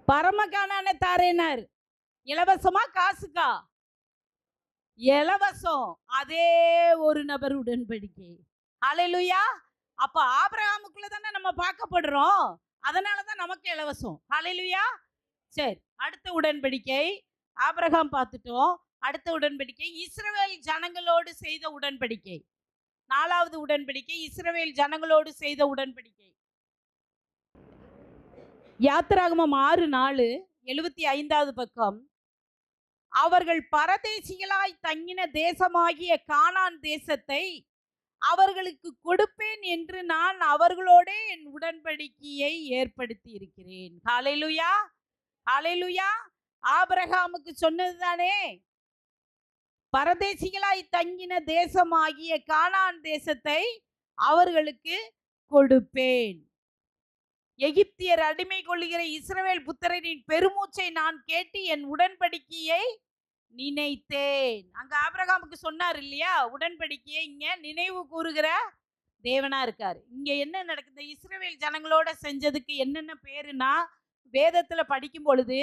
பரமகானான தாரேனார். இலவசமா காசுக்கா? இலவசம். அதே ஒரு நபர் உடன்படிக்கை. ஹalleluya. அப்ப ஆபிரகாமுக்குள்ள தானே நம்ம பார்க்கப்படுறோம். அதனால தான் நமக்கு இலவசம். ஹalleluya. சரி, அடுத்த உடன்படிக்கை ஆபிரகாம் பார்த்துட்டோம். அடுத்த உடன்படிக்கை இஸ்ரவேல் ஜனங்களோடு செய்த உடன்படிக்கை. 4வது உடன்படிக்கை இஸ்ரவேல் ஜனங்களோடு செய்த உடன்படிக்கை. யாத்திராகமம் 6:4 75வது பக்கம். அவர்கள் பரதேசிகளாய் தங்கின தேசமாகிய கானான் தேசத்தை அவர்களுக்கு கொடுப்பேன் என்று நான் அவர்களோட என் உடன்படிக்கையை ஏற்படுத்தி இருக்கிறேன். ஹalleluya, ஹalleluya. ஆபிரகாமுக்கு சொன்னதுதானே, பரதேசிகளாய் தங்கின தேசமாகிய கானான் தேசத்தை அவர்களுக்கு கொடுப்பேன். எகிப்தியர் அடிமை கொள்ளுகிற இஸ்ரவேல் புத்திரரின் பெருமூச்சை நான் கேட்டு என் உடன்படிக்கையை நினைத்தேன். அங்க ஆபிரகாமுக்கு சொன்னார் இல்லையா, உடன்படிக்கையை இங்க நினைவு கூறுகிற தேவனா இருக்காரு. இங்க என்ன நடக்குது, இஸ்ரவேல் ஜனங்களோட செஞ்சதுக்கு என்னென்ன பேருனா, வேதத்துல படிக்கும் பொழுது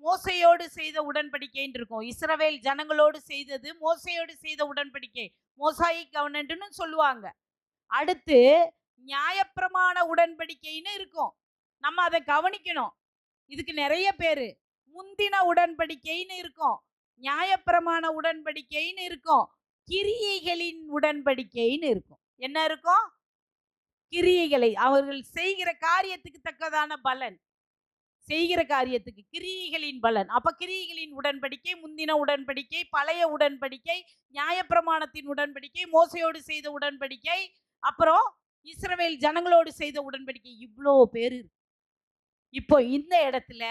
மோசையோடு செய்த உடன்படிக்கைன்னு இருக்கும். இஸ்ரவேல் ஜனங்களோடு செய்தது மோசையோடு செய்த உடன்படிக்கை, மோசாயிக் கவர்னன்ட்னு சொல்லுவாங்க. அடுத்து நியாயப்பிரமாண உடன்படிக்கைன்னு இருக்கும். நம்ம அதை கவனிக்கணும். இதுக்கு நிறைய பேரு முந்தின உடன்படிக்கைன்னு இருக்கும், நியாயப்பிரமாண உடன்படிக்கைன்னு இருக்கும், கிரியைகளின் உடன்படிக்கைன்னு இருக்கும். என்ன இருக்கும்? கிரியைகளை, அவர்கள் செய்கிற காரியத்துக்கு தக்கதான பலன், செய்கிற காரியத்துக்கு கிரியைகளின் பலன். அப்ப கிரியைகளின் உடன்படிக்கை, முந்தின உடன்படிக்கை, பழைய உடன்படிக்கை, நியாயப்பிரமாணத்தின் உடன்படிக்கை, மோசையோடு செய்த உடன்படிக்கை, அப்புறம் இஸ்ரவேல் ஜனங்களோடு செய்த உடன்படிக்கை. இவ்வளோ பேரு. இப்போ இந்த இடத்துல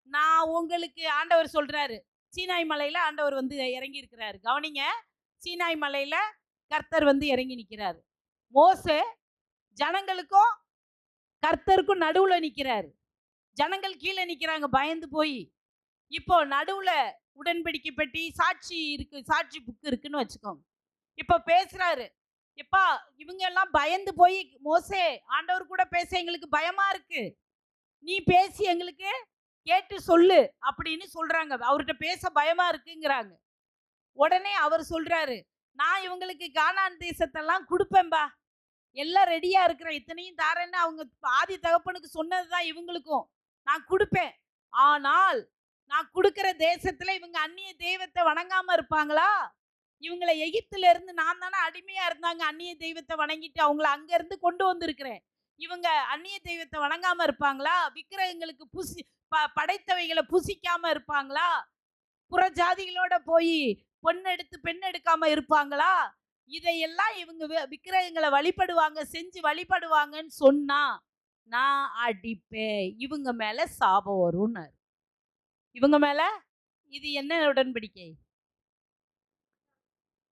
நான் உங்களுக்கு ஆண்டவர் சொல்றாரு, சீனாய் மலையில ஆண்டவர் வந்து இறங்கி இருக்கிறாரு. கவனிங்க, சீனாய் மலையில கர்த்தர் வந்து இறங்கி நிற்கிறாரு. மோசே ஜனங்களுக்கும் கர்த்தருக்கும் நடுவுல நிற்கிறாரு. ஜனங்கள் கீழே நிற்கிறாங்க பயந்து போய். இப்போ நடுவுல உடன்படிக்கை பெட்டி, சாட்சி இருக்கு, சாட்சி புக் இருக்குன்னு வச்சுக்கோங்க. இப்போ பேசுறாரு, எப்பா இவங்க எல்லாம் பயந்து போய், மோசே ஆண்டவர் கூட பேச எங்களுக்கு பயமா இருக்கு, நீ பேசி எங்களுக்கு கேட்டு சொல்லு அப்படின்னு சொல்றாங்க. அவர்கிட்ட பேச பயமா இருக்குங்கிறாங்க. உடனே அவர் சொல்றாரு, நான் இவங்களுக்கு கானான் தேசத்தெல்லாம் கொடுப்பேன்பா, எல்லாம் ரெடியா இருக்கிற, இத்தனையும் தாரேன்னு அவங்க ஆதி தகப்பனுக்கு சொன்னதுதான் இவங்களுக்கும் நான் கொடுப்பேன். ஆனால் நான் கொடுக்கிற தேசத்துல இவங்க அந்நிய தெய்வத்தை வணங்காம இருப்பாங்களா? இவங்களை எகிப்துல இருந்து, நான் தானே அடிமையா இருந்தாங்க, அந்நிய தெய்வத்தை வணங்கிட்டு அவங்களை அங்க இருந்து கொண்டு வந்திருக்கிறேன். இவங்க அந்நிய தெய்வத்தை வணங்காம இருப்பாங்களா? விக்கிரகங்களுக்கு படைத்தவைகளை புசிக்காம இருப்பாங்களா? புற ஜாதிகளோட போய் பொண்ணு எடுத்து பெண் எடுக்காம இருப்பாங்களா? இதையெல்லாம் இவங்க விக்கிரகங்களை வழிபடுவாங்க, செஞ்சு வழிபடுவாங்கன்னு சொன்னா நான் அடிப்பேன், இவங்க மேல சாபம் வரும்னு. இவங்க மேல இது என்ன உடன்படிக்கை?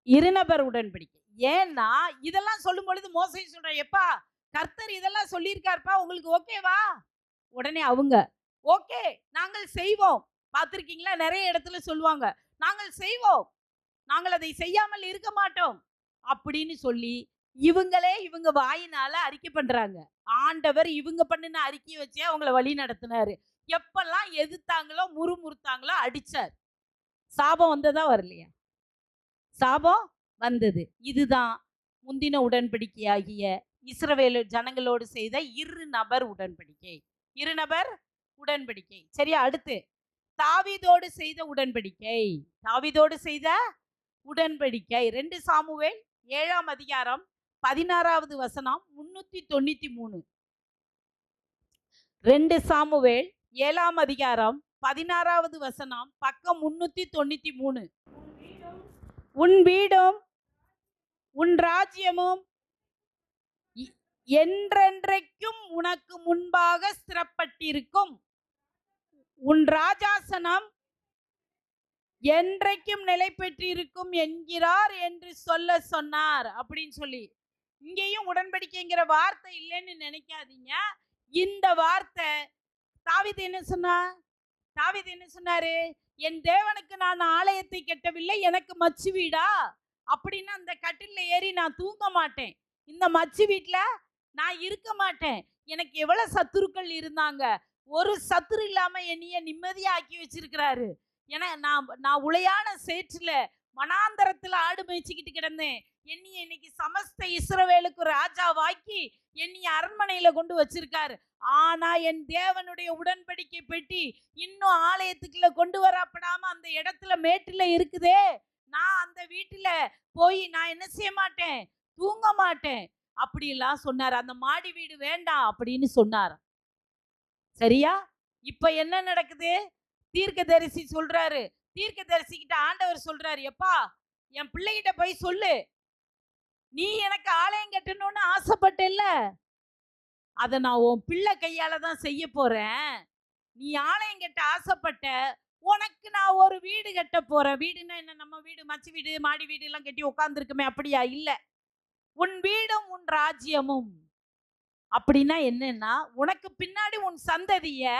இருநபர் உடன்படிக்கை. ஏன்னா இதெல்லாம் சொல்லும் பொழுது மோசே சொல்ற, எப்பா கர்த்தர் இதெல்லாம் சொல்லியிருக்காருப்பா, உங்களுக்கு ஓகேவா? உடனே அவங்க ஓகே நாங்கள் செய்வோம். பார்த்திருக்கீங்களா, நிறைய இடத்துல சொல்லுவாங்க, நாங்கள் செய்வோம், நாங்கள் அதை செய்யாமல் இருக்க மாட்டோம் அப்படின்னு சொல்லி இவங்க வாயினால அறிக்கை பண்றாங்க. ஆண்டவர் இவங்க பண்ணின அறிக்கையை வச்சே அவங்கள வழி நடத்தினாரு. எப்பெல்லாம் எதிர்த்தாங்களோ முறுமுறுத்தாங்களோ அடிச்சார். சாபம் வந்ததா வரலையா? சாபம் வந்தது. இதுதான் முந்தின உடன்படிக்கையாகிய இஸ்ரவேல் ஜனங்களோடு செய்த இருநபர் உடன்படிக்கை. இருநபர் உடன்படிக்கை. சரியா? அடுத்து தாவீதோடு செய்த உடன்படிக்கை. தாவீதோடு செய்த உடன்படிக்கை 2 சாமுவேல் 7ஆம் அதிகாரம் 16வது வசனம் 393. 2 சாமுவேல் 7ஆம் அதிகாரம் 16வது வசனம் பக்கம் 393. உன் வீடும் உன் ராஜ்யமும் என்றென்றைக்கும் உனக்கு முன்பாக ஸ்திரப்பட்டிருக்கும், உன் ராஜாசனம் என்றைக்கும் நிலை பெற்றிருக்கும் என்கிறார் என்று சொல்ல சொன்னார் அப்படின்னு சொல்லி. இங்கேயும் உடன்படிக்கைங்கிற வார்த்தை இல்லைன்னு நினைக்காதீங்க. இந்த வார்த்தை தாவீது என்ன சொன்னா? தாவீது என்ன சொன்னாரு? என் தேவனுக்கு நான் ஆலயத்தை கட்டவில்லை, எனக்கு மச்சு வீடா? அப்படின்னு அந்த கட்டில ஏறி நான் தூங்க மாட்டேன், இந்த மச்சு வீட்டுல நான் இருக்க மாட்டேன். எனக்கு எவ்வளவு சத்துருக்கள் இருந்தாங்க, ஒரு சத்துரு இல்லாம என்னைய நிம்மதியா ஆக்கி வச்சிருக்கிறாரு. ஏன்னா நான் உளையான சேற்றுல வனாந்தரத்துல ஆடு மேய்ச்சிக்கிட்டு கிடந்தேன். என்னைய இன்னைக்கு சமஸ்த இஸ்ரவேலுக்கு ராஜாவாக்கி என்னைய அரண்மனையில கொண்டு வச்சிருக்காரு. ஆனா என் தேவனுடைய உடன்படிக்கை பெட்டி இன்னும் ஆலயத்துக்குள்ள கொண்டு வரப்படாம அந்த இடத்துல மேட்டுல இருக்குதே. நான் அந்த வீட்டுல போய் நான் என்ன செய்ய மாட்டேன், தூங்க மாட்டேன் அப்படிலாம் சொன்னார். அந்த மாடி வீடு வேண்டாம் அப்படின்னு சொன்னார். சரியா? இப்ப என்ன நடக்குது? தீர்க்கதரிசி சொல்றாரு. தீர்க்கதரிசி கிட்ட ஆண்டவர் சொல்றாரு, எப்பா என் பிள்ளைகிட்ட போய் சொல்லு, நீ எனக்கு ஆலயம் கட்டணும்னு ஆசைப்பட்டல்ல, அதை நான் உன் பிள்ளை கையால தான் செய்ய போறேன். நீ ஆலயம் கட்ட ஆசைப்பட்ட, உனக்கு நான் ஒரு வீடு கட்ட போறேன். வீடுன்னா என்ன, நம்ம வீடு மச்சு வீடு மாடி வீடு எல்லாம் கட்டி உட்கார்ந்துருக்குமே அப்படியா? இல்ல, உன் வீடும் உன் ராஜ்யமும். அப்படின்னா என்னன்னா, உனக்கு பின்னாடி உன் சந்ததிய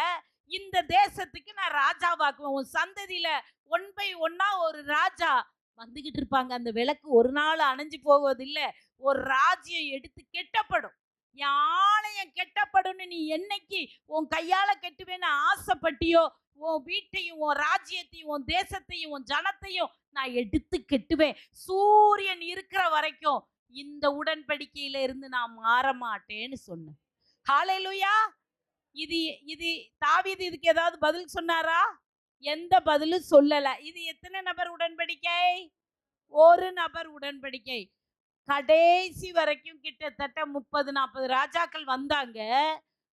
இந்த தேசத்துக்கு நான் ராஜாவாக்குவேன். உன் சந்ததியில ஒன் பை ஒன்னா ஒரு ராஜா வந்துகிட்டு இருப்பாங்க. அந்த விளக்கு ஒரு நாள் அணைஞ்சு போவதில்லை. ஒரு ராஜ்யம் எடுத்து கெட்டப்படும். என் ஆலயம் கெட்டப்படும்னு நீ என்னைக்கு உன் கையால கெட்டுவேன்னு ஆசைப்பட்டியோ, உன் வீட்டையும் உன் ராஜ்யத்தையும் உன் தேசத்தையும் உன் ஜனத்தையும் நான் எடுத்து கெட்டுவேன். சூரியன் இருக்கிற வரைக்கும் இந்த உடன்படிக்கையில இருந்து நான் மாற மாட்டேன்னு சொன்னேன். ஹல்லேலூயா. இது இது தாவீது இதுக்கு ஏதாவது பதில் சொன்னாரா? எந்த பதிலும் சொல்லல. இது எத்தனை நபர் உடன்படிக்கை? ஒரு நபர் உடன்படிக்கை. கடைசி வரைக்கும் கிட்டத்தட்ட 30-40 ராஜாக்கள் வந்தாங்க.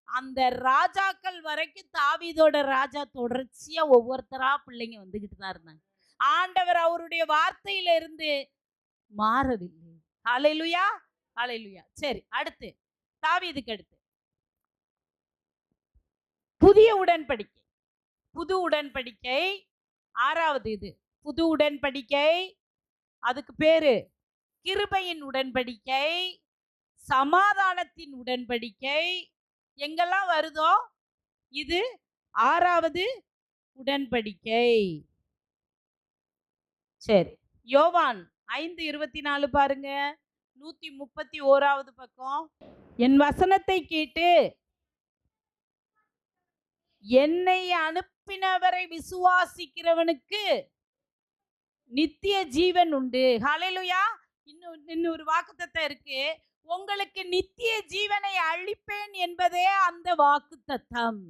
அந்த ராஜாக்கள் வரைக்கும் தாவீதோட ராஜா தொடர்ச்சியா ஒவ்வொருத்தரா பிள்ளைங்க வந்துகிட்டு தான் இருந்தாங்க. ஆண்டவர் அவருடைய வார்த்தையில இருந்து மாறவில்லை. ஹல்லேலூயா, ஹல்லேலூயா. சரி, அடுத்து தாவீதுக்கு அடுத்து புதிய உடன்படிக்கை. புது உடன்படிக்கை 6வது. இது புது உடன்படிக்கை. அதுக்கு பேரு கிருபையின் உடன்படிக்கை, சமாதானத்தின் உடன்படிக்கை. எங்கெல்லாம் வருதோ இது 6வது உடன்படிக்கை. சரி, யோவான் 5:24 பாருங்க. 131வது பக்கம். என் வசனத்தை கேட்டு என்னை அனுப்பினவரை விசுவாசிக்கிறவனுக்கு நித்திய ஜீவன் உண்டு. ஹல்லேலூயா. இன்னொரு வாக்குத்தத்தம் இருக்கு. உங்களுக்கு நித்திய ஜீவனை அளிப்பேன் என்பதே அந்த வாக்குத்தத்தம்.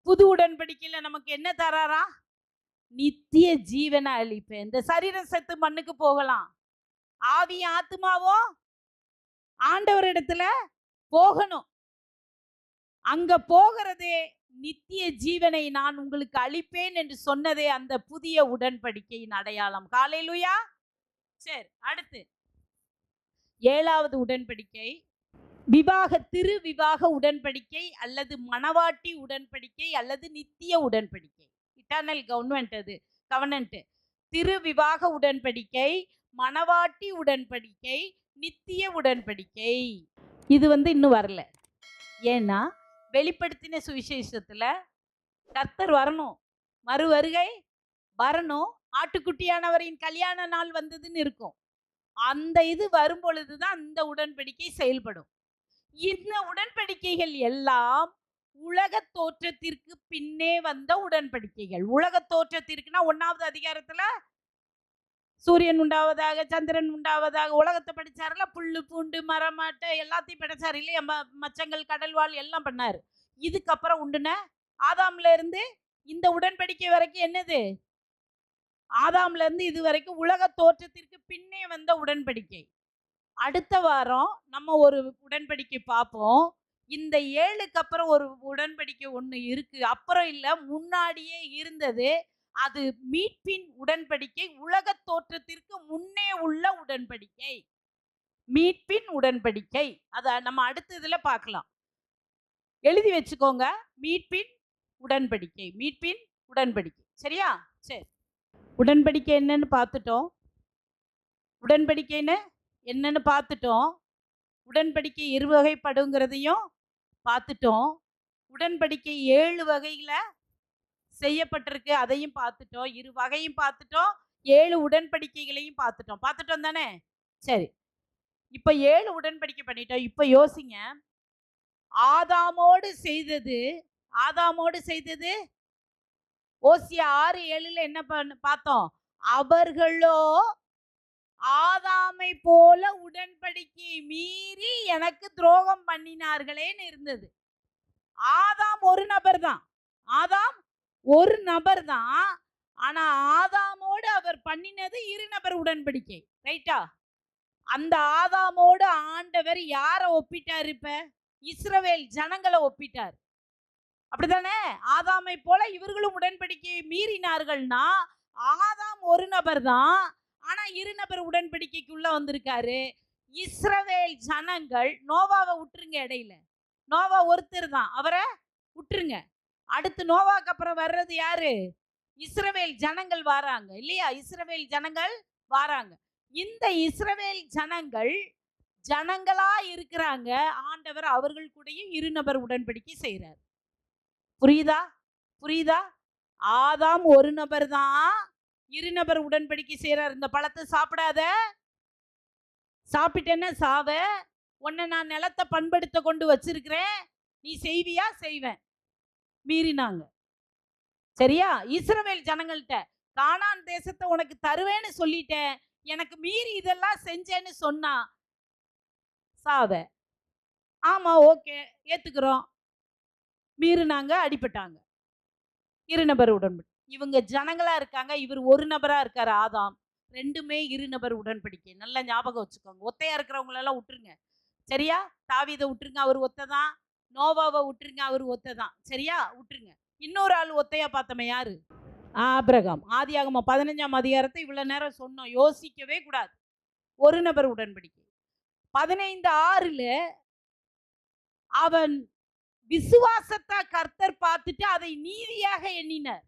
புது உடன்படிக்கையில நமக்கு என்ன தராரா? நித்திய ஜீவனை அளிப்பேன். இந்த சரீரம் செத்து மண்ணுக்கு போகலாம், ஆவி ஆத்மாவோ ஆண்டவரிடத்துல போகணும். அங்க போகிறதே நித்திய ஜீவனை நான் உங்களுக்கு அளிப்பேன் என்று சொன்னதே அந்த புதிய உடன்படிக்கையின் அடையாளம். ஹல்லேலூயா. சரி, அடுத்து 7வது உடன்படிக்கை. திரு விவாக உடன்படிக்கை அல்லது மணவாட்டி உடன்படிக்கை அல்லது நித்திய உடன்படிக்கை. Eternal government. அது கவர்னன்ட். திரு விவாக உடன்படிக்கை, மணவாட்டி உடன்படிக்கை, நித்திய உடன்படிக்கை. இது இன்னும் வரல. ஏன்னா வெளிப்படுத்தின சுவிசேஷத்துல கர்த்தர் வரணும், மறு வருகை வரணும், ஆட்டுக்குட்டியானவரின் கல்யாண நாள் வந்ததுன்னு இருக்கும். அந்த இது வரும் பொழுதுதான் இந்த உடன்படிக்கை செயல்படும். இந்த உடன்படிக்கைகள் எல்லாம் உலக தோற்றத்திற்கு பின்னே வந்த உடன்படிக்கைகள். உலக தோற்றத்திற்குனா 1வது அதிகாரத்துல சூரியன் உண்டாவதாக, சந்திரன் உண்டாவதாக, உலகத்தை படிச்சாருல, புல்லு பூண்டு மரமாட்ட எல்லாத்தையும் படைச்சாரு இல்லையா? மச்சங்கள் கடல்வாழ் எல்லாம் பண்ணாரு. இதுக்கப்புறம் உண்டுன ஆதாம்ல இருந்து இந்த உடன்படிக்கை வரைக்கும் என்னது? ஆதாம்ல இருந்து இது வரைக்கும் உலக தோற்றத்திற்கு பின்னே வந்த உடன்படிக்கை. அடுத்த வாரம் நம்ம ஒரு உடன்படிக்கை பார்ப்போம். இந்த 7க்கு அப்புறம் ஒரு உடன்படிக்கை ஒன்று இருக்கு. அப்புறம் இல்ல, முன்னாடியே இருந்தது. அது மீட்பின் உடன்படிக்கை. உலக தோற்றத்திற்கு முன்னே உள்ள உடன்படிக்கை, மீட்பின் உடன்படிக்கை. அத நம்ம அடுத்த இதுல பார்க்கலாம். எழுதி வச்சுக்கோங்க. மீட்பின் உடன்படிக்கை, மீட்பின் உடன்படிக்கை. சரியா? சரி, உடன்படிக்கை என்னன்னு பார்த்துட்டோம். உடன்படிக்கைன்னு என்னன்னு பார்த்துட்டோம். உடன்படிக்கை இருவகைப்படுங்கிறதையும் பார்த்துட்டோம். உடன்படிக்கை 7 வகையில செய்யப்பட்டிருக்கு, அதையும் பார்த்துட்டோம். 2 வகையும் பார்த்துட்டோம். 7 உடன்படிக்கைகளையும் பார்த்துட்டோம். பார்த்துட்டோம் தானே? சரி, இப்ப 7 உடன்படிக்கை பண்ணிட்டோம். இப்ப யோசிங்க, ஆதாமோடு செய்தது ஆதாமோடு செய்தது ஓசியா 6:7 என்ன பார்த்தோம்? அவர்களோ ஆதாமை போல உடன்படிக்கையை மீறி எனக்கு துரோகம் பண்ணினார்களேன்னு இருந்தது. ஆதாம் ஒரு நபர் தான். ஆதாம் ஒரு நபர் தான். ஆனா ஆதாமோடு அவர் பண்ணினது இருநபர் உடன்படிக்கை. ரைட்டா? அந்த ஆதாமோடு ஆண்டவர் யார ஒப்பிட்டார்? இப்ப இஸ்ரவேல் ஜனங்களை ஒப்பிட்டார். அப்படிதானே? ஆதாமை போல இவர்களும் உடன்படிக்கையை மீறினார்கள்னா ஆதாம் ஒரு நபர் தான். ஆனா இருநபர் உடன்படிக்கைக்குள்ள வந்திருக்காரு. இஸ்ரவேல் ஜனங்கள் நோவாவை விட்டுருங்க, இடையில நோவா ஒருத்தர் தான், அவரை விட்டுருங்க. அடுத்து நோவாக்கு அப்புறம் வர்றது யாரு? இஸ்ரவேல் ஜனங்கள் வாராங்க இல்லையா? இஸ்ரவேல் ஜனங்கள் வாராங்க. இந்த இஸ்ரவேல் ஜனங்கள் ஜனங்களா இருக்கிறாங்க. ஆண்டவர் அவர்கள் கூடயும் இருநபர் உடன்படிக்கை செய்யறார். புரியுதா? புரியுதா? ஆதாம் ஒரு நபர் தான், இருநபர் உடன்படிக்கை செய்யறார். இந்த பழத்தை சாப்பிடாத, சாப்பிட்டேன்னா சாவ, உன்னை நான் நிலத்தை பண்படுத்த கொண்டு வச்சிருக்கிறேன், நீ செய்வியா? செய்வேன். மீறினாங்க. சரியா? இஸ்ரவேல் ஜனங்கள்ட்ட கானான் தேசத்தை உனக்கு தருவேன்னு சொல்லிட்டேன், எனக்கு மீறி இதெல்லாம் செஞ்சேன்னு சொன்னா சாவ. ஆமா, ஓகே, ஏத்துக்கிறோம். மீறினாங்க, அடிபட்டாங்க. இருநபர் உடன்படிக்கை. இவங்க ஜனங்களா இருக்காங்க, இவர் ஒரு நபரா இருக்காரு ஆதாம். ரெண்டுமே இருநபர் உடன்படிக்கை. நல்லா ஞாபகம் வச்சுக்கோங்க. ஒத்தையா இருக்கிறவங்களெல்லாம் விட்டுருங்க. சரியா? தாவீதை விட்டுருங்க, அவர் ஒத்ததான். நோவாவை விட்டுருங்க, அவர் ஒத்ததான். சரியா? விட்டுருங்க. இன்னொரு ஆள் ஒத்தையா பார்த்தோமே, யாரு? ஆபிரகாம். ஆதியாகமம் 15ஆம் அதிகாரத்தை இவ்வளவு நேரம் சொன்னோம், யோசிக்கவே கூடாது. ஒரு நபர் உடன்படிக்கை. 15:6 அவன் விசுவாசத்தை கர்த்தர் பார்த்துட்டு அதை நீதியாக எண்ணினார்.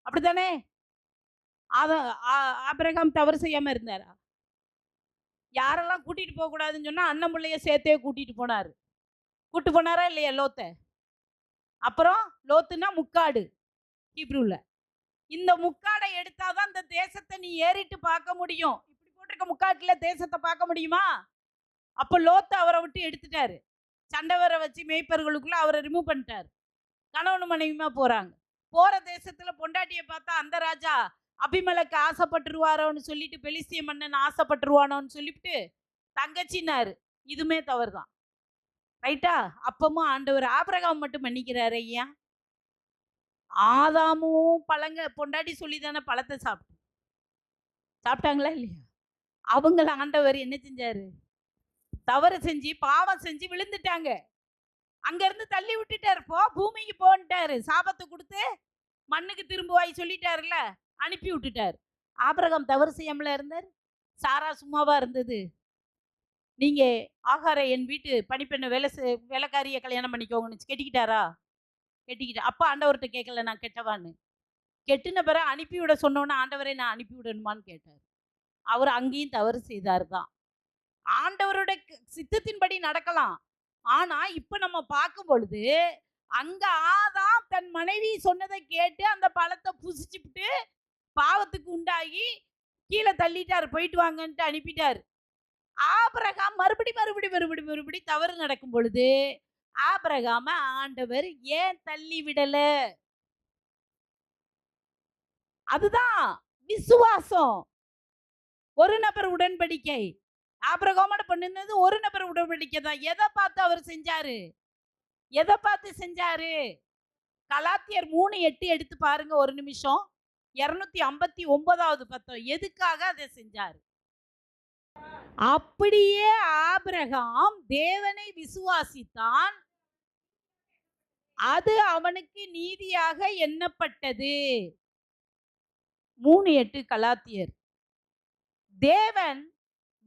அப்படித்தானே? ஆபிரகாம் தவறு செய்யாம இருந்தாரா? யாரெல்லாம் கூட்டிட்டு போக கூடாதுன்னு சொன்னா அண்ணன் பிள்ளைய சேர்த்தே கூட்டிட்டு போனாரு. கூட்டு போனாரா இல்லையா லோத்த? அப்புறம் லோத்துனா முக்காடு ஹீப்ரூல. இந்த முக்காடை எடுத்தாதான் இந்த தேசத்தை நீ ஏறிட்டு பார்க்க முடியும். இப்படி போட்டிருக்க முக்காட்டுல தேசத்தை பார்க்க முடியுமா? அப்ப லோத்து அவரை விட்டு எடுத்துட்டாரு. சண்டவரை வச்சு மேய்ப்பர்களுக்குள்ள அவரை ரிமூவ் பண்ணிட்டாரு. கணவன் மனைவியுமா போறாங்க. போற தேசத்துல பொண்டாட்டியை பார்த்தா அந்த ராஜா அபிமலைக்கு ஆசைப்பட்டுருவாரோன்னு சொல்லிட்டு பெலிஸ்திய மன்னன் ஆசைப்பட்டுருவானோன்னு சொல்லிட்டு தங்கச்சின்னாரு. இதுமே தவறுதான். ரைட்டா? அப்பமும் ஆண்டவர் ஆபிரகாம் மட்டும் மன்னிக்கிறாரு. ஐயா, ஆதாமும் பழங்க பொண்டாட்டி சொல்லி தானே பழத்தை சாப்பிட்டாங்களா இல்லையா? அவங்கள ஆண்டவர் என்ன செஞ்சாரு? தவறு செஞ்சு பாவம் செஞ்சு விழுந்துட்டாங்க. அங்க இருந்து தள்ளி விட்டுட்டாரு. போ, பூமிக்கு போன்ட்டாரு. சாபத்தை கொடுத்து மண்ணுக்கு திரும்புவாய் சொல்லிட்டாருல, அனுப்பி விட்டுட்டாரு. ஆபிரகாம் தவறு செய்யாமல இருந்தார். சாரா சும்மாவா இருந்தது? நீங்க ஆகார என் வீட்டு பணிப்பெண்ணை வேலைக்காரிய கல்யாணம் பண்ணிக்கோங்கன்னு கெட்டிக்கிட்டாரா? கெட்டிக்கிட்ட. அப்ப ஆண்டவர்கிட்ட கேட்கல நான் கெட்டவான்னு. கெட்டின பிறகு அனுப்பிவிட சொன்னோன்னு ஆண்டவரை நான் அனுப்பி விடணுமான்னு கேட்டார். அவர் அங்கேயும் தவறு செய்தார் தான். ஆண்டவரோட சித்தத்தின்படி நடக்கலாம். ஆனா இப்ப நம்ம பார்க்கும் பொழுது அங்க ஆதாம் தன் மனைவி சொன்னதை கேட்டு அந்த பழத்தை புசிச்சுட்டு பாவத்துக்கு உண்டாகி கீழே தள்ளிட்டாரு. போயிட்டு வாங்கன்ட்டு அனுப்பிட்டாரு. ஆபிரகாம் மறுபடி தவறு நடக்கும் பொழுது ஆபிரகாம ஆண்டவர் ஏன் தள்ளி விடல? அதுதான் விசுவாசம். ஒரு நபர் உடன்படிக்கை. ஆபிரகாமோட பண்ணினது ஒரு நபர் உடன்படிக்கை தான். எதை பார்த்து அவர் செஞ்சாரு? எதை பார்த்து செஞ்சாரு? கலாத்தியர் 3:8 எடுத்து பாருங்க ஒரு நிமிஷம். 259வது பக்கம். எதுக்காக அதை செஞ்சாரு? அப்படியே ஆபிரகாம் தேவனை விசுவாசித்தான், அது அவனுக்கு நீதியாக எண்ணப்பட்டது. 3:8 கலாத்தியர். தேவன்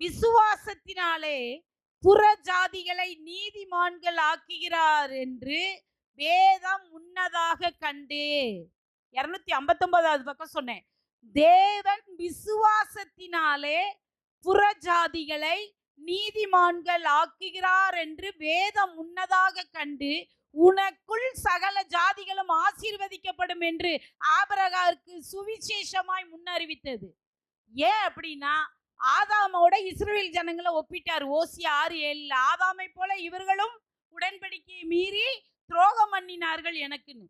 விசுவாசத்தினாலே புற ஜாதிகளை நீதிமான்கள் ஆக்குகிறார் என்று வேதம் முன்னதாக கண்டு. 259வது பக்கம் சொன்னேன். தேவன் விசுவாசத்தினாலே புற ஜாதிகளை நீதிமான்கள் ஆக்குகிறார் என்று வேதம் முன்னதாக கண்டு உனக்குள் சகல ஜாதிகளும் ஆசீர்வதிக்கப்படும் என்று ஆபிரகாமுக்கு சுவிசேஷமாய் முன்னறிவித்தது. ஏன் அப்படின்னா ஆதாமோட இஸ்ரவேல் ஜனங்களை ஒப்பிட்டார். ஓசியா 6:7 ஆதாமை போல இவர்களும் உடன்படிக்கையை மீறி துரோகம் பண்ணினார்கள் எனக்குன்னு.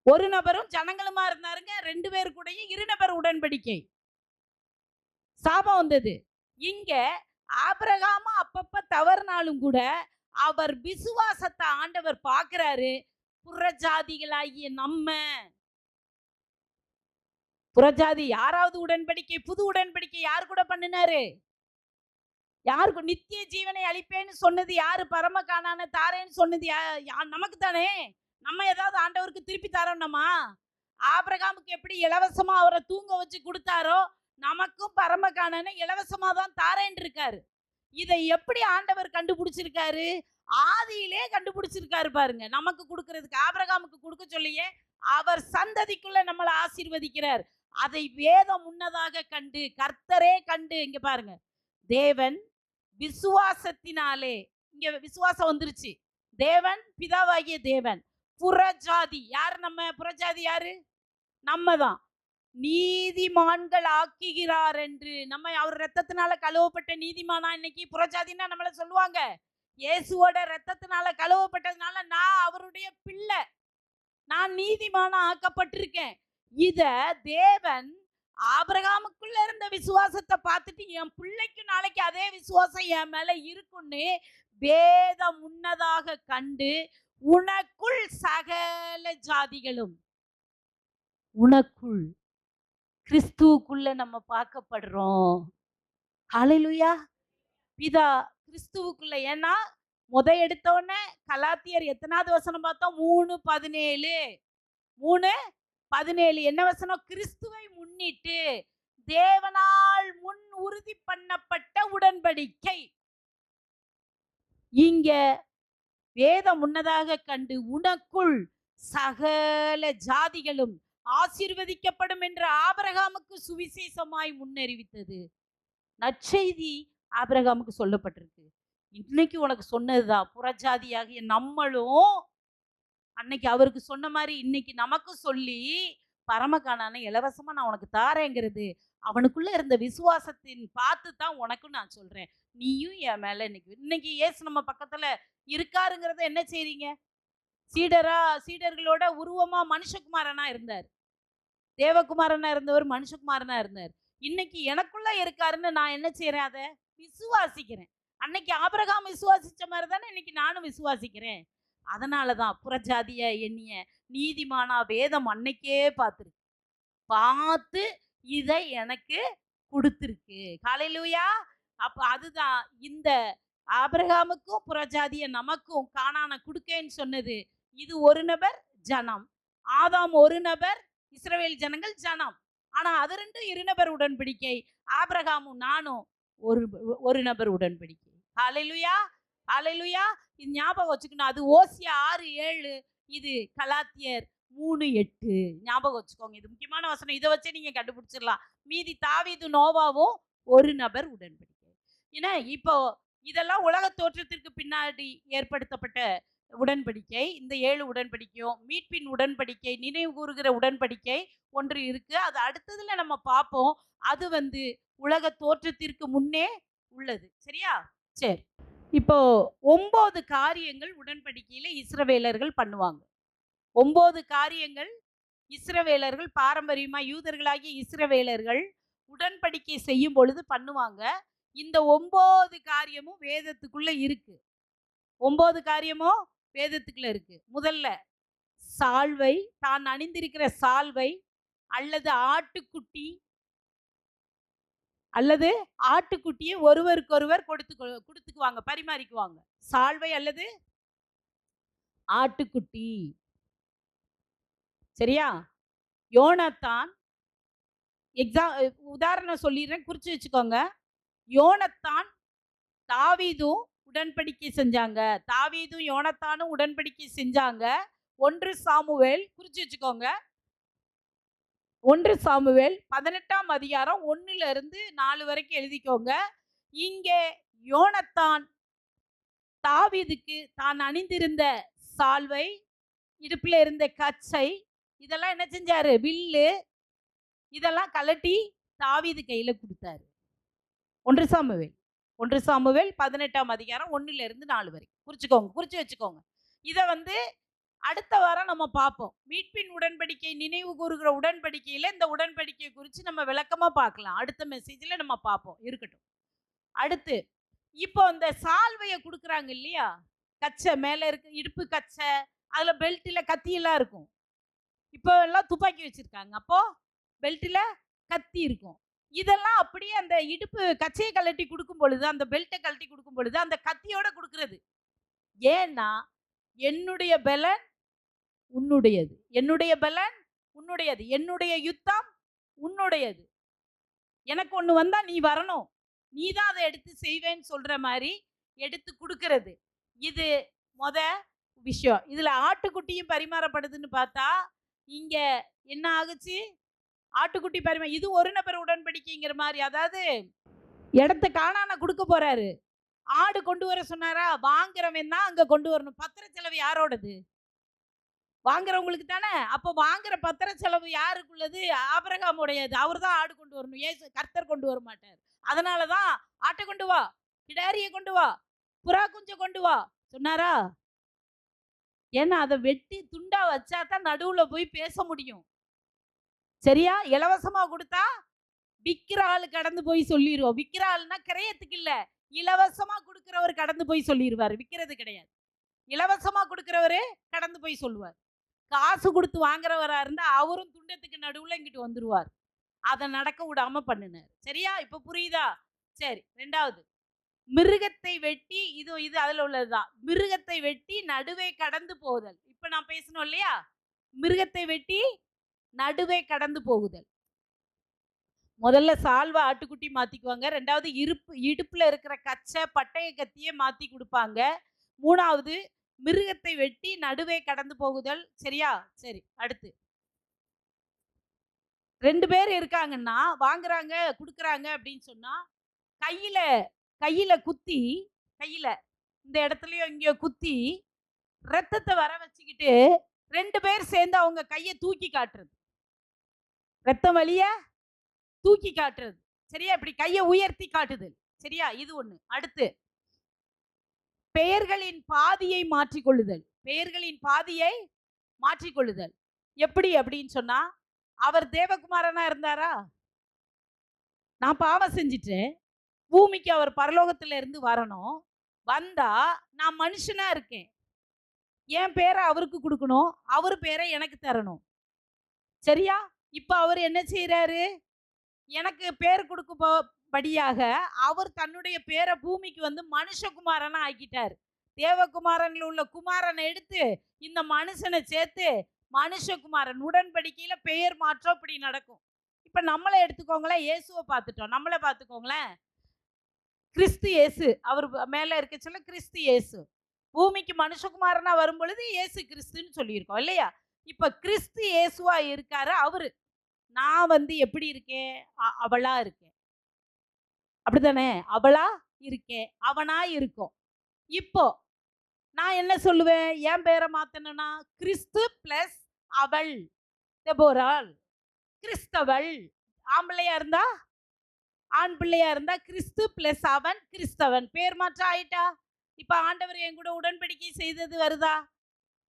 ஒரு நபரும் ஜனங்களுமா இருந்தாருங்க. 2 பேர் கூடயும் 2 நபர் உடன்படிக்கை. சாபம் வந்தது. இங்க ஆபிரகாமும் அப்பப்ப தவறுனாலும் கூட அவர் விசுவாசத்தை ஆண்டவர் பார்க்கிறாரு. புறஜாதிகளாகிய நம்ம, புறஜாதி யாராவது உடன்படிக்கை, புது உடன்படிக்கை யார் கூட பண்ணினாரு? யாருக்கு? நித்திய ஜீவனை அளிப்பேன்னு சொன்னது யாரு? பரம காணான தாரேன்னு சொன்னது நமக்கு தானே. நம்ம ஏதாவது ஆண்டவருக்கு திருப்பி தரோம்னமா? ஆபிரகாமுக்கு எப்படி இலவசமா அவரை தூங்க வச்சு கொடுத்தாரோ, நமக்கும் பரம காணான இலவசமா தான் தாரேன்னு இருக்காரு. இதை எப்படி ஆண்டவர் கண்டுபிடிச்சிருக்காரு? ஆதியிலே கண்டுபிடிச்சிருக்காரு பாருங்க. நமக்கு கொடுக்கிறதுக்கு, ஆபிரகாமுக்கு கொடுக்க சொல்லியே அவர் சந்ததிக்குள்ள நம்மளை ஆசீர்வதிக்கிறார். அதை வேதம் முன்னதாக கண்டு, கர்த்தரே கண்டு, இங்க பாருங்க, தேவன் விசுவாசத்தினாலே, இங்க விசுவாசம் வந்துருச்சு. தேவன், பிதாவாகிய தேவன், புறஜாதி யார்? நம்ம புறஜாதி யாரு? நம்ம தான். நீதிமான்கள் ஆக்குகிறார் என்று, நம்ம அவர் ரத்தத்தினால கழுவப்பட்ட நீதிமானா? இன்னைக்கு புறஜாதின்னா நம்மள சொல்லுவாங்க. இயேசுவோட ரத்தத்தினால கழுவப்பட்டதுனால நான் அவருடைய பிள்ளை, நான் நீதிமானா ஆக்கப்பட்டிருக்கேன். இத தேவன் ஆபிரகாமுக்குள்ள இருந்த விசுவாசத்தை பார்த்துட்டு என் பிள்ளைக்கு நாளைக்கு அதே விசுவாசம் என் மேல இருக்குன்னு வேதம் முன்னதாக கண்டு, உனக்குள் சகல ஜாதிகளும், உனக்குள் கிறிஸ்துவுக்குள்ள நம்ம பார்க்கப்படுறோம். ஹல்லேலூயா. பிதா கிறிஸ்துவுக்குள்ள. ஏன்னா எடுத்தோடனே கலாத்தியர் எத்தனாவது வசனம் பார்த்தோம்? 3:17. 3:17 என்ன வசனம்? கிறிஸ்துவை முன்னிட்டு தேவனால் முன் உறுதி பண்ணப்பட்ட உடன்படிக்கை. இங்க வேதம் முன்னதாக கண்டு, உனக்குள் சகல ஜாதிகளும் ஆசீர்வதிக்கப்படும் என்று ஆபிரகாமுக்கு சுவிசேஷமாய் முன்னறிவித்தது. நற்செய்தி ஆபிரகாமுக்கு சொல்லப்பட்டிருக்கு. இன்னைக்கு உனக்கு சொன்னதுதான். புறஜாதியாகிய நம்மளும் அன்னைக்கு அவருக்கு சொன்ன மாதிரி இன்னைக்கு நமக்கு சொல்லி, பரமகாணான இலவசமா நான் உனக்கு தாரேங்கிறது அவனுக்குள்ள இருந்த விசுவாசத்தின் பார்த்து தான் உனக்கும் நான் சொல்றேன். நீயும் என் மேல இன்னைக்கு இயேசு நம்ம பக்கத்துல இருக்காருங்கிறத என்ன செய்றீங்க? சீடர்களோட உருவமா மனுஷகுமாரனா இருந்தார். தேவகுமாரனா இருந்தவர் மனுஷகுமாரனா இருந்தார். இன்னைக்கு எனக்குள்ள இருக்காருன்னு நான் என்ன செய்யறேன்? அதை விசுவாசிக்கிறேன். அன்னைக்கு ஆபிரகாம் விசுவாசிச்ச மாதிரி தானே இன்னைக்கு நானும் விசுவாசிக்கிறேன். அதனாலதான் புறஜாதிய எண்ணிய நீதிமானா வேதம் அன்னைக்கே பார்த்து இதை எனக்கு கொடுத்திருக்கு. ஹல்லேலூயா. அப்ப அதுதான் இந்த ஆபிரகாமுக்கும் புறஜாதிய நமக்கும் கானான கொடுக்கேன்னு சொன்னது. இது ஒரு நபர் ஜனம், ஆதாம் ஒரு நபர், இஸ்ரவேல் ஜனங்கள் ஜனம். ஆனா அது ரெண்டும் 2 நபர் உடன்படிக்கை. ஆபிரகாமும் நானும் ஒரு நபர் உடன்படிக்கை. ஹல்லேலூயா. ஹல்லேலூயா. இது ஞாபகம் வச்சுக்கணும். அது ஓசியா 6:7, இது கலாத்தியர் 3:8. ஞாபகம் வச்சுக்கோங்க. இது முக்கியமான வசனம். இதை வச்சு நீங்க கண்டுபிடிச்சிடலாம். மீதி தாவீது நோவாவும் ஒரு நபர் உடன்படிக்கை. ஏன்னா இப்போ இதெல்லாம் உலக தோற்றத்திற்கு பின்னாடி ஏற்படுத்தப்பட்ட உடன்படிக்கை. இந்த 7 உடன்படிக்கையும் மீட்பின் உடன்படிக்கை, நினைவு கூறுகிற உடன்படிக்கை ஒன்று இருக்கு. அது அடுத்ததுல நம்ம பார்ப்போம். அது உலக தோற்றத்திற்கு முன்னே உள்ளது. சரியா? சரி. இப்போ 9 காரியங்கள் உடன்படிக்கையில இஸ்ரவேலர்கள் பண்ணுவாங்க. 9 காரியங்கள் இஸ்ரவேலர்கள் பாரம்பரியமா, யூதர்களாகிய இஸ்ரவேலர்கள் உடன்படிக்கை செய்யும் பொழுது பண்ணுவாங்க. இந்த 9 காரியமும் வேதத்துக்குள்ள இருக்கு. 9 காரியமும் வேதத்துக்குள்ள இருக்கு. முதல்ல சால்வை, தான் அணிந்திருக்கிற சால்வை அல்லது ஆட்டுக்குட்டியை ஒருவருக்கொருவர் கொடுத்துக்குவாங்க, பரிமாறிக்குவாங்க. சால்வை அல்லது ஆட்டுக்குட்டி. சரியா? யோனத்தான், உதாரணம் சொல்லிடுறேன், குறிச்சு வச்சுக்கோங்க. யோனத்தான் தாவீதும் உடன்படிக்கை செஞ்சாங்க. தாவீதும் யோனத்தானும் உடன்படிக்கை செஞ்சாங்க. 1 சாமுவேல், குறிச்சு வச்சுக்கோங்க. 1 சாமுவேல் 18ஆம் அதிகாரம் 1-4 வரைக்கும் எழுதிக்கோங்க. இங்கே யோனத்தான் தாவீதுக்கு தான் அணிந்திருந்த சால்வை, இடுப்புல இருந்த கச்சை, இதெல்லாம் என்ன செஞ்சாரு? வில்லு, இதெல்லாம் கலட்டி தாவீது கையில கொடுத்தாரு. 1 சாமுவேல் 18ஆம் அதிகாரம் 1-4 வரைக்கும் குறிச்சு வச்சுக்கோங்க. இத வந்து அடுத்த வாரம் நம்ம பார்ப்போம். மீட்பின் உடன்படிக்கை நினைவு கூறுகிற உடன்படிக்கையில இந்த உடன்படிக்கை குறித்து நம்ம விளக்கமா பார்க்கலாம். அடுத்த மெசேஜ்ல நம்ம பார்ப்போம். இருக்கட்டும். அடுத்து இப்போ இந்த சால்வைய குடுக்குறாங்க இல்லையா? கச்சை மேல இருக்கு இடுப்பு கச்சை, அதுல பெல்ட்ல கத்தி எல்லாம் இருக்கும். இப்போ எல்லாம் துப்பாக்கி வச்சிருக்காங்க. அப்போ பெல்ட்ல கத்தி இருக்கும். இதெல்லாம் அப்படியே அந்த இடுப்பு கச்சைய கழட்டி குடுக்கும் பொழுது, அந்த பெல்ட்ட கழட்டி குடுக்கும் பொழுது, அந்த கத்தியோட குடுக்குறது. ஏன்னா, என்னுடைய பெலன் உன்னுடையது. என்னுடைய பெலன் உன்னுடையது. என்னுடைய யுத்தம் உன்னுடையது. எனக்கு ஒண்ணு வந்தா நீ வரணும். நீ தான் அத எடுத்து செய்வேன்னு சொல்ற மாரி எடுத்து குடுக்கிறது. இது மொத விஷயம். இதுல ஆட்டுக்குட்டியும் பரிமாறப்படுதுன்னு பார்த்தா, இங்க என்ன ஆகுச்சு? ஆட்டுக்குட்டி இது ஒரு நபர் உடன்படிக்கைங்கிற மாரி. அதாவது இடத்த கானான குடுக்க போறாரு. ஆடு கொண்டு வர சொன்னாரா? வாங்குறவன் தான் அங்க கொண்டு வரணும். பத்திர செலவு யாரோடது? வாங்குறவங்களுக்கு தானே. அப்போ வாங்குற பத்திர செலவு யாருக்குள்ளது? ஆபிரகாமுடையது. அவர் தான் ஆடு கொண்டு வரணும். ஏசு கர்த்தர் கொண்டு வர மாட்டார். அதனால தான் ஆட்டை கொண்டு வா, கிடாரிய கொண்டு வா, புறா குஞ்ச கொண்டு வா சொன்னாரா? ஏன்னா அதை வெட்டி துண்டா வச்சா தான் நடுவுல போய் பேச முடியும். சரியா? இலவசமா கொடுத்தா விக்கிற ஆளு கடந்து போய் சொல்லிடுவோம். விக்கிற ஆளுனா கிரயத்துக்கு இல்ல, இலவசமா கொடுக்கிறவர் கடந்து போய் சொல்லிடுவாரு. விக்கிறது கிடையாது. இலவசமா கொடுக்கிறவரு கடந்து போய் சொல்லுவார். காசு கொடுத்து வாங்குறவரா இருந்தா அவரும் துண்டத்துக்கு நடுவுல இங்கிட்டு வந்துருவார். அதை நடக்க விடாம பண்ணுனார். சரியா? இப்ப புரியுதா? சரி. 2வது மிருகத்தை வெட்டி இது இது அதுல உள்ளதுதான். மிருகத்தை வெட்டி நடுவே கடந்து போகுதல். இப்ப நான் பேசணும் இல்லையா? மிருகத்தை வெட்டி நடுவே கடந்து போகுதல். முதல்ல சால்வா ஆட்டுக்குட்டி மாத்திக்குவாங்க. 2வது இடுப்புல இருக்கிற கச்சை பட்டய கத்திய மாத்தி கொடுப்பாங்க. 3வது மிருகத்தை வெட்டி நடுவே கடந்து போகுதல். சரியா? சரி. அடுத்து 2 பேர் இருக்காங்கன்னா வாங்குறாங்க குடுக்குறாங்க அப்படின்னு சொன்னா கையில கையில குத்தி கையில இந்த இடத்துலயோ இங்கேயோ குத்தி ரத்தத்தை வர வச்சுக்கிட்டு 2 பேர் சேர்ந்து அவங்க கையை தூக்கி காட்டுறது. ரத்தம் வழிய தூக்கி காட்டுறது. சரியா? இப்படி கையை உயர்த்தி காட்டுதல். சரியா? இது ஒண்ணு. அடுத்து பெயர்களின் பாதியை மாற்றிக்கொள்ளுதல். பெயர்களின் பாதியை மாற்றிக்கொள்ளுதல். எப்படி அப்படின்னு சொன்னா அவர் தேவகுமாரனா இருந்தாரா? நான் பாவம் செஞ்சிட்டேன். பூமிக்கு அவர் பரலோகத்துல இருந்து வரணும். வந்தா நான் மனுஷனா இருக்கேன். என் பேரை அவருக்கு கொடுக்கணும். அவர் பேரை எனக்கு தரணும். சரியா? இப்ப அவர் என்ன செய்யறாரு? எனக்கு பேர் கொடுக்கும்படியாக அவர் தன்னுடைய பேரை பூமிக்கு வந்து மனுஷகுமாரனா ஆக்கிட்டார். தேவகுமாரன்ல உள்ள குமாரனை எடுத்து இந்த மனுஷனை சேர்த்து மனுஷகுமாரன் உடன்படிக்கையில பெயர் மாற்றம் இப்படி நடக்கும். இப்ப நம்மளை எடுத்துக்கோங்களேன். இயேசுவை பார்த்துட்டோம். நம்மளை பார்த்துக்கோங்களேன். கிறிஸ்து இயேசு அவர் மேல இருக்க சொல்ல கிறிஸ்து இயேசு பூமிக்கு மனுஷகுமாரனா வரும் பொழுது இயேசு கிறிஸ்துன்னு சொல்லியிருக்கோம் இல்லையா? இப்ப கிறிஸ்து இயேசுவா இருக்காரு அவரு. நான் வந்து எப்படி இருக்கேன்? அவளா இருக்கேன். அப்படித்தானே? அவளா இருக்கேன், அவனா இருக்கும். இப்போ நான் என்ன சொல்லுவேன்? என் பேரை மாத்தணும்னா கிறிஸ்து பிளஸ் அவள், தெபோராள், கிறிஸ்தவள். ஆம்பளையா இருந்தா ஆண் பிள்ளையா இருந்தா கிறிஸ்து பிளஸ் அவன் கிறிஸ்தவன். பேர் மாற்றம் ஆயிட்டா? இப்ப ஆண்டவர் என் கூட உடன்படிக்கை செய்தது வருதா?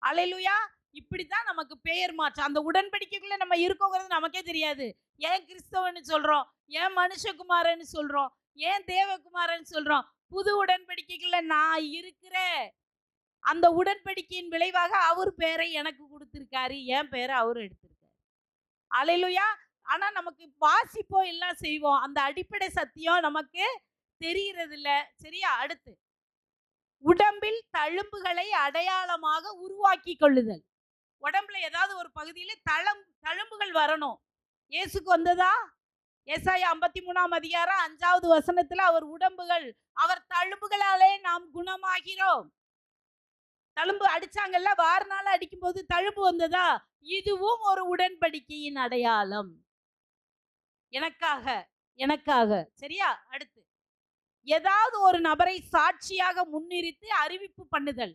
அல்லேலூயா. இப்படித்தான் நமக்கு பெயர் மாற்றம். அந்த உடன்படிக்கைக்குள்ள நம்ம இருக்கோங்கிறது நமக்கே தெரியாது. ஏன் கிறிஸ்தவன்னு சொல்றோம்? ஏன் மனுஷகுமாரன்னு சொல்றோம்? ஏன் தேவகுமாரன்னு சொல்றோம்? புது உடன்படிக்கைக்குள்ள நான் இருக்கிறேன். அந்த உடன்படிக்கையின் விளைவாக அவர் பேரை எனக்கு கொடுத்திருக்காரு. என் பேரை அவர் எடுத்திருக்காரு. அல்லேலூயா. ஆனா நமக்கு வாசிப்போம் எல்லாம் செய்வோம். அந்த அடிப்படை சத்தியம் நமக்கு தெரியறது இல்ல. சரியா? அடுத்து உடம்பில் தழும்புகளை அடையாளமாக உருவாக்கி கொள்ளுதல். உடம்புல ஏதாவது ஒரு பகுதியில தழும்புகள் வரணும். இயேசுக்கு வந்ததா? ஏசாயா 53ஆம் அதிகாரம் 5வது வசனத்துல அவர் உடம்புகள் அவர் தழும்புகளாலே நாம் குணமாகிறோம். தழும்பு அடிச்சாங்கல்ல, வாரனால அடிக்கும் போது தழும்பு வந்ததா? இதுவும் ஒரு உடன்படிக்கையின் அடையாளம். எனக்காக எனக்காக. சரியா? அடுத்து ஏதாவது ஒரு நபரை சாட்சியாக முன்னிறுத்தி அறிவிப்பு பண்ணுதல்.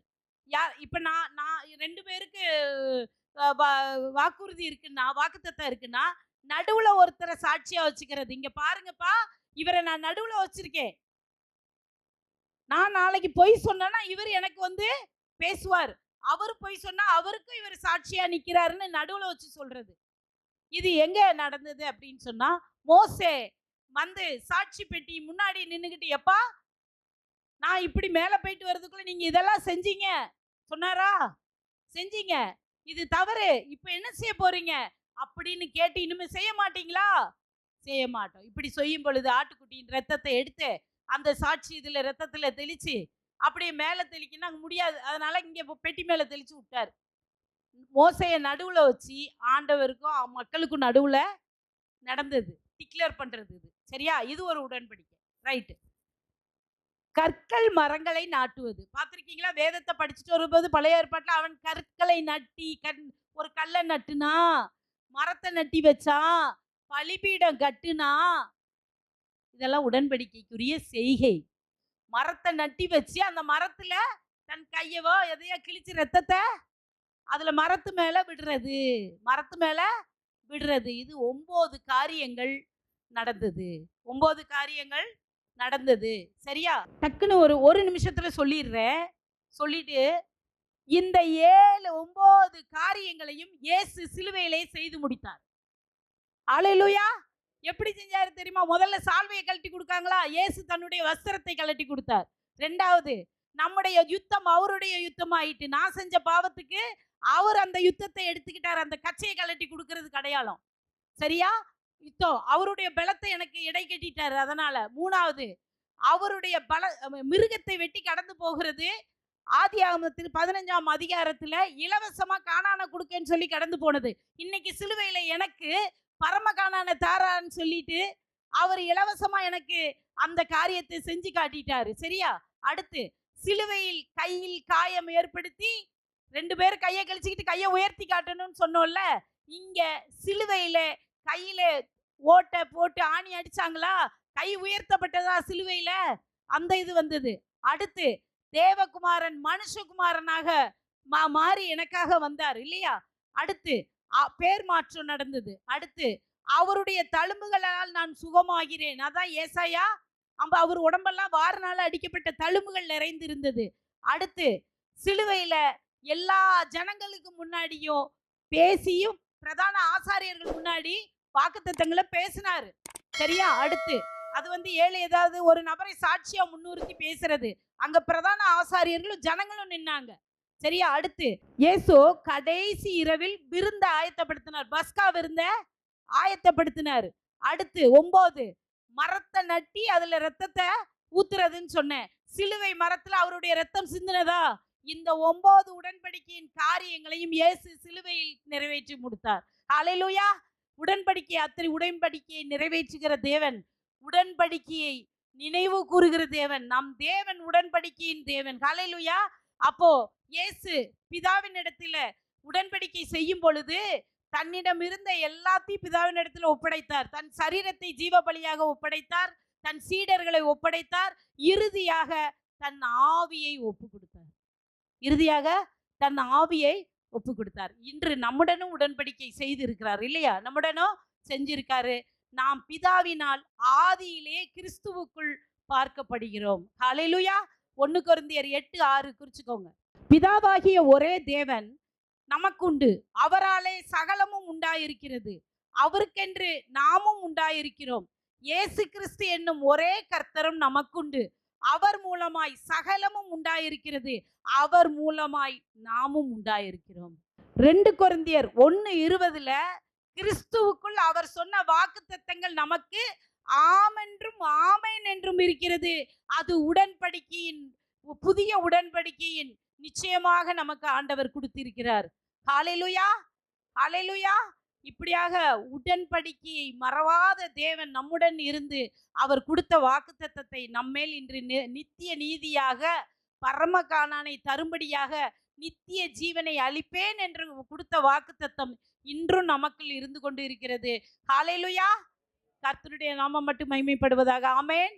இப்ப நான் நான் 2 பேருக்கு வாக்குறுதி இருக்குன்னா, வாக்குத்தத்தம் இருக்குன்னா, நடுவுல ஒருத்தரை சாட்சியா வச்சுக்கிறது. இங்க பாருங்கப்பா, இவரை நான் நடுவுல வச்சிருக்கேன். நான் நாளைக்கு பொய் சொன்னேன்னா இவர் எனக்கு வந்து பேசுவார். அவர் போய் சொன்னா அவருக்கும் இவர் சாட்சியா நிக்கிறாருன்னு நடுவுல வச்சு சொல்றது. இது எங்க நடந்தது அப்படின்னு சொன்னா, மோசே வந்து சாட்சி பெட்டி முன்னாடி நின்னுகிட்டு, எப்பா நான் இப்படி மேல போயிட்டு வர்றதுக்குள்ள நீங்க இதெல்லாம் செஞ்சீங்க சொன்னாரா? செஞ்சீங்க. இது தவறு. இப்ப என்ன செய்ய போறீங்க அப்படின்னு கேட்டு, இனிமே செய்ய மாட்டீங்களா? செய்ய மாட்டோம். இப்படி செய்யும் பொழுது ஆட்டுக்குட்டியின் ரத்தத்தை எடுத்து அந்த சாட்சி இதுல ரத்தத்துல தெளிச்சு அப்படியே மேல தெளிக்கினா முடியாது. அதனால இங்க பெட்டி மேல தெளிச்சு விட்டாரு. மோசைய நடுவுல வச்சு ஆண்டவருக்கும் மக்களுக்கும் நடுவுல நடந்தது. டிக்ளேர் பண்றது இது. சரியா? இது ஒரு உடன்படிக்கை. ரைட். கற்கள் மரங்களை நாட்டுவது. பார்த்திருக்கீங்களா? வேதத்தை படிச்சுட்டு வரும்போது பழைய ஏற்பாட்டுல அவன் கற்களை நட்டி ஒரு கல்லை நட்டுனா, மரத்தை நட்டி வச்சான், பலிபீடம் கட்டுனா. இதெல்லாம் உடன்படிக்கைக்குரிய செய்கை. மரத்தை நட்டி வச்சு அந்த மரத்துல தன் கையவோ எதையோ கிழிச்சு ரத்தத்தை அதுல மரத்து மேல விடுறது. மரத்து மேல விடுறது. இது 9 காரியங்கள் நடந்தது. 9 காரியங்கள் நடந்தது. சரியா? டக்குன்னு ஒரு நிமிஷத்துல சொல்லிடுறேன். சொல்லிட்டு இந்த 7 9 காரியங்களையும் இயேசு சிலுவையிலே செய்து முடித்தார். அல்லேலூயா. எப்படி செஞ்சாரு தெரியுமா? முதல்ல சால்வையை கழட்டி கொடுக்காங்களா? இயேசு தன்னுடைய வஸ்திரத்தை கழட்டி கொடுத்தார். 2வது நம்முடைய யுத்தம் அவருடைய யுத்தம் ஆயிட்டு. நான் செஞ்ச பாவத்துக்கு அவர் அந்த யுத்தத்தை எடுத்துக்கிட்டார். அந்த கச்சையை கழட்டி கொடுக்கறதுக்கு அடையாளம். சரியா? யுத்தம் அவருடைய பலத்தை எனக்கு இடை கட்டிட்டாரு. அதனால 3வது அவருடைய மிருகத்தை வெட்டி கடந்து போகிறது. ஆதியாகமத்தில் 15ஆம் அதிகாரத்துல இலவசமா கானானை கொடுக்கன்னு சொல்லி கடந்து போனது. இன்னைக்கு சிலுவையில எனக்கு பரம கானானை தாரான்னு சொல்லிட்டு அவர் இலவசமா எனக்கு அந்த காரியத்தை செஞ்சு காட்டிட்டாரு. சரியா? அடுத்து சிலுவையில் கையில் காயம் ஏற்படுத்தி 2 பேரும் கையை கழிச்சுக்கிட்டு கையை உயர்த்தி காட்டணும்னு சொன்னோம்ல. இங்க சிலுவையில கையில ஓட்டை போட்டு ஆணி அடிச்சாங்களா? கை உயர்த்தப்பட்டதா சிலுவையில? அந்த இது வந்தது. அடுத்து தேவகுமாரன் மனுஷகுமாரனாக மாறி எனக்காக வந்தார் இல்லையா? அடுத்து பேர் மாற்றம் நடந்தது. அடுத்து அவருடைய தழும்புகளால் நான் சுகமாகிறேன். அதான் ஏசாயா அவர் உடம்பெல்லாம் வாரினால அடிக்கப்பட்ட தழும்புகள் நிறைந்திருந்தது. அடுத்து சிலுவையில எல்லா ஜனங்களுக்கு முன்னாடியும் பேசியும் பிரதான ஆசாரியர்கள் முன்னாடி வாக்குத்தத்தங்களை பேசினாரு. சரியா? அடுத்து அது 7 ஏதாவது ஒரு நபரை சாட்சியா முன்னிறுத்தி பேசுறது. அங்க பிரதான ஆசாரியர்களும் ஜனங்களும் நின்னாங்க. சரியா? அடுத்து இயேசு கடைசி இரவில் விருந்த ஆயத்தப்படுத்தினார். பஸ்கா விருந்த ஆயத்தப்படுத்தினார். அடுத்து 9 மரத்தை நட்டி அதுல ரத்தத்தை ஊத்துறதுன்னு சொன்னேன். சிலுவை மரத்துல அவருடைய ரத்தம் சிந்தினதா? இந்த 9 உடன்படிக்கையின் காரியங்களையும் இயேசு சிலுவையில் நிறைவேற்றி முடித்தார். அல்லேலூயா. உடன்படிக்கை அத்தனை உடன்படிக்கையை நிறைவேற்றுகிற தேவன், உடன்படிக்கையை நினைவு கூறுகிற தேவன், நம் தேவன் உடன்படிக்கையின் தேவன். அல்லேலூயா. அப்போ இயேசு பிதாவின் இடத்துல உடன்படிக்கை செய்யும் பொழுது தன்னிடம் இருந்த எல்லாத்தையும் பிதாவின் இடத்துல ஒப்படைத்தார். தன் சரீரத்தை ஜீவ பலியாக ஒப்படைத்தார். தன் சீடர்களை ஒப்படைத்தார். இறுதியாக தன் ஆவியை ஒப்பு கொடுத்தார். இறுதியாக தன் ஆவியை ஒப்பு கொடுத்தார். இன்று நம்முடனும் உடன்படிக்கை செய்திருக்கிறார் இல்லையா? நம்முடனும் செஞ்சிருக்காரு. நாம் பிதாவினால் ஆதியிலே கிறிஸ்துவுக்குள் பார்க்கப்படுகிறோம். ஹல்லேலூயா. 1 கொரிந்தியர் 8:6 குறிச்சுக்கோங்க. பிதாவாகிய ஒரே தேவன் நமக்குண்டு, அவராலே சகலமும் உண்டாயிருக்கிறது, அவருக்கென்று நாமும் உண்டாயிருக்கிறோம். இயேசு கிறிஸ்து என்னும் ஒரே கர்த்தரும் நமக்குண்டு, அவர் மூலமாய் சகலமும் உண்டாயிருக்கிறது, அவர் மூலமாய் நாமும் உண்டாயிருக்கிறோம். 2 கொரிந்தியர் 1:20 கிறிஸ்துவுக்குள் அவர் சொன்ன வாக்குத்தத்தங்கள் நமக்கு ஆமென்றும் ஆமென் என்றும் இருக்கிறது. அது உடன்படிக்கையின், புதிய உடன்படிக்கையின் நிச்சயமாக நமக்கு ஆண்டவர் கொடுத்திருக்கிறார். ஹல்லேலூயா. ஹல்லேலூயா. இப்படியாக உடன்படிக்கையை மறவாத தேவன் நம்முடன் இருந்து அவர் கொடுத்த வாக்குத்தத்தத்தை நம்மேல் இன்று நித்திய நீதியாக பரம கானானை தரும்படியாக நித்திய ஜீவனை அளிப்பேன் என்று கொடுத்த வாக்குத்தத்தம் இன்றும் நமக்குள் இருந்து கொண்டு இருக்கிறது. ஹல்லேலூயா. கர்த்தருடைய நாமம் மட்டும் மகிமைப்படுவதாக. ஆமென்.